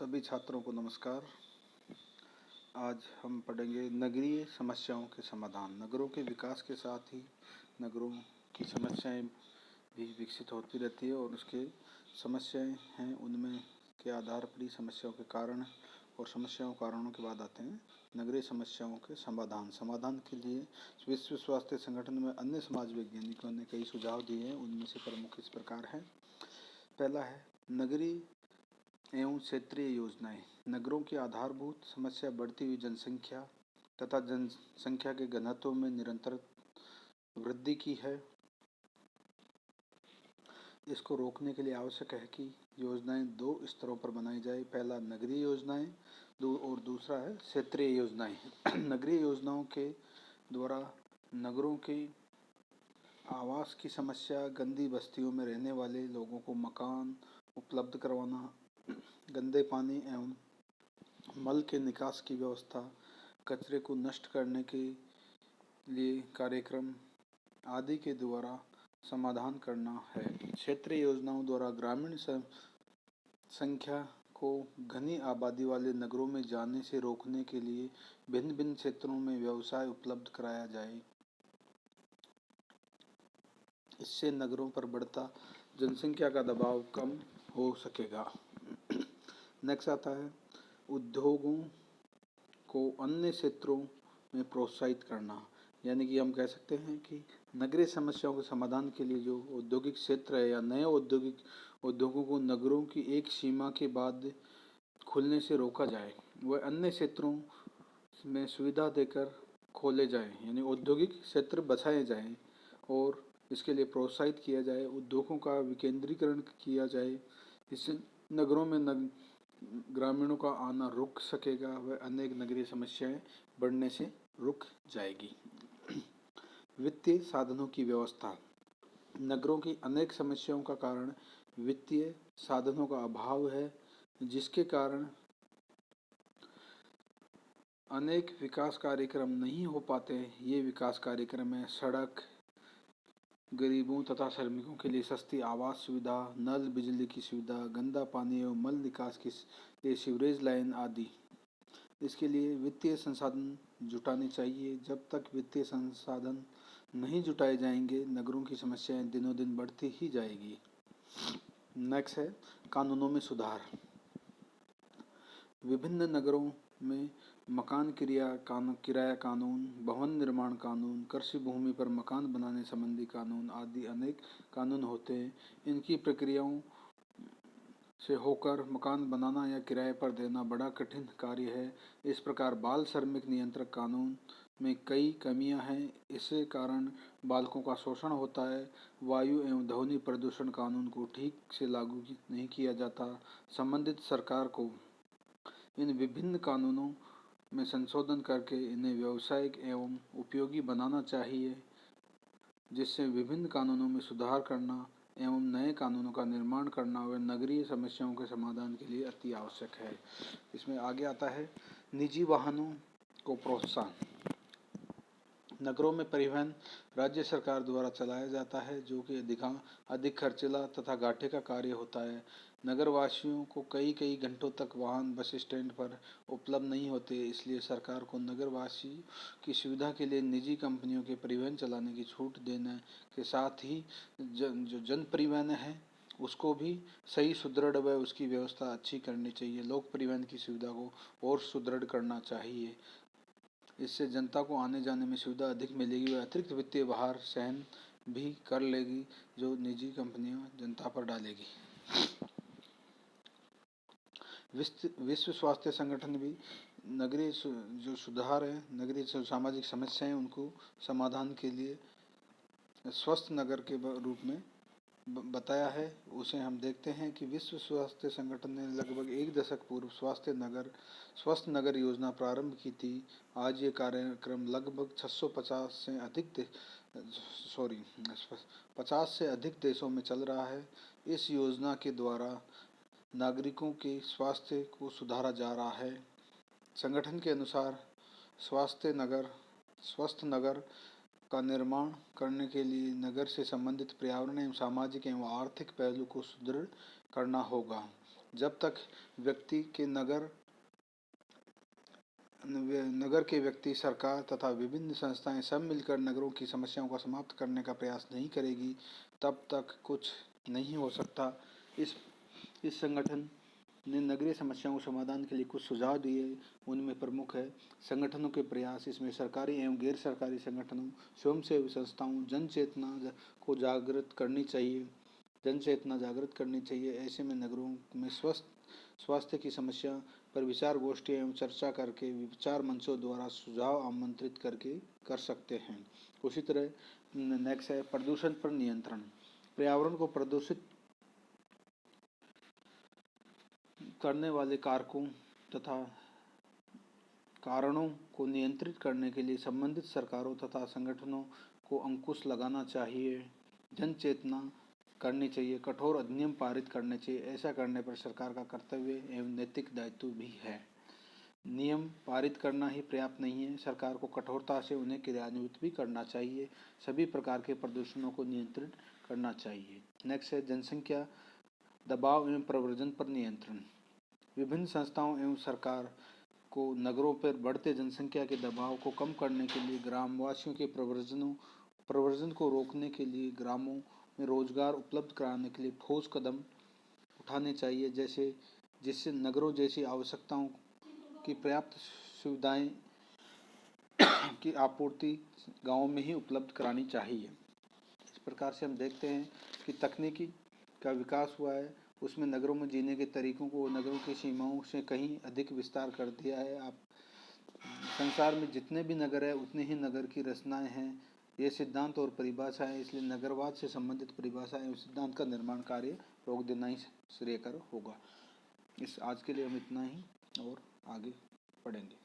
सभी छात्रों को नमस्कार। आज हम पढ़ेंगे नगरीय समस्याओं के समाधान। नगरों के विकास के साथ ही नगरों की समस्याएं भी विकसित होती रहती है और उसके समस्याएं हैं उनमें के आधार पर ही समस्याओं के कारण और समस्याओं कारणों के बाद आते हैं नगरीय समस्याओं के समाधान। समाधान के लिए विश्व स्वास्थ्य संगठन में अन्य समाज वैज्ञानिकों ने कई सुझाव दिए हैं। उनमें से प्रमुख इस प्रकार है। पहला है नगरीय एवं क्षेत्रीय योजनाएं। नगरों की आधारभूत समस्या बढ़ती हुई जनसंख्या तथा जनसंख्या के घनत्व में निरंतर वृद्धि की है। इसको रोकने के लिए आवश्यक है कि योजनाएं दो स्तरों पर बनाई जाए। पहला नगरीय योजनाएं और दूसरा है क्षेत्रीय योजनाएं। नगरीय योजनाओं के द्वारा नगरों की आवास की समस्या, गंदी बस्तियों में रहने वाले लोगों को मकान उपलब्ध करवाना, गंदे पानी एवं मल के निकास की व्यवस्था, कचरे को नष्ट करने के लिए कार्यक्रम आदि के द्वारा समाधान करना है। क्षेत्रीय योजनाओं द्वारा ग्रामीण संख्या को घनी आबादी वाले नगरों में जाने से रोकने के लिए भिन्न भिन्न क्षेत्रों में व्यवसाय उपलब्ध कराया जाए। इससे नगरों पर बढ़ता जनसंख्या का दबाव कम हो सकेगा। नेक्स्ट आता है उद्योगों को अन्य क्षेत्रों में प्रोत्साहित करना। यानी कि हम कह सकते हैं कि नगरीय समस्याओं के समाधान के लिए जो औद्योगिक क्षेत्र है या नए उद्योगों को नगरों की एक सीमा के बाद खुलने से रोका जाए, वह अन्य क्षेत्रों में सुविधा देकर खोले जाएं। यानी औद्योगिक क्षेत्र बसाए जाएं और इसके लिए प्रोत्साहित किया जाए। उद्योगों का विकेंद्रीकरण किया जाए। इससे नगरों में ग्रामीणों का आना रुक सकेगा, वह अनेक नगरीय समस्याएं बढ़ने से रुक जाएगी। वित्तीय साधनों की व्यवस्था। नगरों की अनेक समस्याओं का कारण वित्तीय साधनों का अभाव है, जिसके कारण अनेक विकास कार्यक्रम नहीं हो पाते। ये विकास कार्यक्रम है सड़क, गरीबों तथा श्रमिकों के लिए सस्ती आवास सुविधा, नल बिजली की सुविधा, गंदा पानी एवं मल निकास के लिए सीवरेज लाइन आदि। इसके लिए वित्तीय संसाधन जुटाने चाहिए। जब तक वित्तीय संसाधन नहीं जुटाए जाएंगे, नगरों की समस्याएं दिनों दिन बढ़ती ही जाएगी। नेक्स्ट है कानूनों में सुधार। विभिन्न नगरों में मकान किराया कानून, भवन निर्माण कानून, कृषि भूमि पर मकान बनाने संबंधी कानून आदि अनेक कानून होते हैं। इनकी प्रक्रियाओं से होकर मकान बनाना या किराए पर देना बड़ा कठिन कार्य है। इस प्रकार बाल श्रमिक नियंत्रण कानून में कई कमियां हैं। इसके कारण बालकों का शोषण होता है। वायु एवं ध्वनि प्रदूषण कानून को ठीक से लागू नहीं किया जाता। संबंधित सरकार को इन विभिन्न कानूनों में संशोधन करके इन्हें व्यावसायिक एवं उपयोगी बनाना चाहिए, जिससे विभिन्न कानूनों में सुधार करना एवं नए कानूनों का निर्माण करना व नगरीय समस्याओं के समाधान के लिए अति आवश्यक है। इसमें आगे आता है निजी वाहनों को प्रोत्साहन। नगरों में परिवहन राज्य सरकार द्वारा चलाया जाता है, जो कि अधिक खर्चीला तथा घाटे का कार्य होता है। नगरवासियों को कई कई घंटों तक वाहन बस स्टैंड पर उपलब्ध नहीं होते। इसलिए सरकार को नगरवासी की सुविधा के लिए निजी कंपनियों के परिवहन चलाने की छूट देने के साथ ही जो जन परिवहन है उसको भी सही सुदृढ़ व उसकी व्यवस्था अच्छी करनी चाहिए। लोक परिवहन की सुविधा को और सुदृढ़ करना चाहिए। इससे जनता को आने जाने में सुविधा अधिक मिलेगी व अतिरिक्त वित्तीय भार सहन भी कर लेगी जो निजी कंपनियां जनता पर डालेगी। विश्व स्वास्थ्य संगठन भी नगरीय जो सुधार है, नगरीय सामाजिक समस्याएं उनको समाधान के लिए स्वस्थ नगर के रूप में बताया है। उसे हम देखते हैं कि विश्व स्वास्थ्य संगठन ने लगभग एक दशक पूर्व स्वस्थ नगर योजना प्रारंभ की थी। आज ये कार्यक्रम लगभग 650 से अधिक 50 से अधिक देशों में चल रहा है। इस योजना के द्वारा नागरिकों के स्वास्थ्य को सुधारा जा रहा है। संगठन के अनुसार स्वस्थ नगर का निर्माण करने के लिए नगर से संबंधित पर्यावरण एवं सामाजिक एवं आर्थिक पहलू को सुदृढ़ करना होगा। जब तक व्यक्ति के नगर के व्यक्ति, सरकार तथा विभिन्न संस्थाएं सब मिलकर नगरों की समस्याओं को समाप्त करने का प्रयास नहीं करेगी, तब तक कुछ नहीं हो सकता। इस संगठन ने नगरीय समस्याओं के समाधान के लिए कुछ सुझाव दिए। उनमें प्रमुख है संगठनों के प्रयास। इसमें सरकारी एवं गैर सरकारी संगठनों, स्वयंसेवी संस्थाओं, जन चेतना जागृत करनी चाहिए। ऐसे में नगरों में स्वास्थ्य की समस्या पर विचार गोष्ठी एवं चर्चा करके विचार मंचों द्वारा सुझाव आमंत्रित करके कर सकते हैं। उसी तरह नेक्स्ट है प्रदूषण पर नियंत्रण। पर्यावरण को प्रदूषित करने वाले कारकों तथा कारणों को नियंत्रित करने के लिए संबंधित सरकारों तथा संगठनों को अंकुश लगाना चाहिए, जन चेतना करनी चाहिए, कठोर अधिनियम पारित करने चाहिए। ऐसा करने पर सरकार का कर्तव्य एवं नैतिक दायित्व भी है। नियम पारित करना ही पर्याप्त नहीं है, सरकार को कठोरता से उन्हें क्रियान्वित भी करना चाहिए। सभी प्रकार के प्रदूषणों को नियंत्रित करना चाहिए। नेक्स्ट है जनसंख्या दबाव एवं प्रव्रजन पर नियंत्रण। विभिन्न संस्थाओं एवं सरकार को नगरों पर बढ़ते जनसंख्या के दबाव को कम करने के लिए ग्रामवासियों के प्रव्रजन को रोकने के लिए ग्रामों में रोजगार उपलब्ध कराने के लिए ठोस कदम उठाने चाहिए, जिससे नगरों जैसी आवश्यकताओं की पर्याप्त सुविधाएं की आपूर्ति गाँव में ही उपलब्ध करानी चाहिए। इस प्रकार से हम देखते हैं कि तकनीकी का विकास हुआ है, उसमें नगरों में जीने के तरीकों को नगरों की सीमाओं से कहीं अधिक विस्तार कर दिया है। आप संसार में जितने भी नगर है उतने ही नगर की रचनाएं हैं। ये सिद्धांत और परिभाषा है, इसलिए नगरवाद से संबंधित परिभाषा एवं सिद्धांत का निर्माण कार्य रोक देना ही श्रेयकर होगा। आज के लिए हम इतना ही और आगे पढ़ेंगे।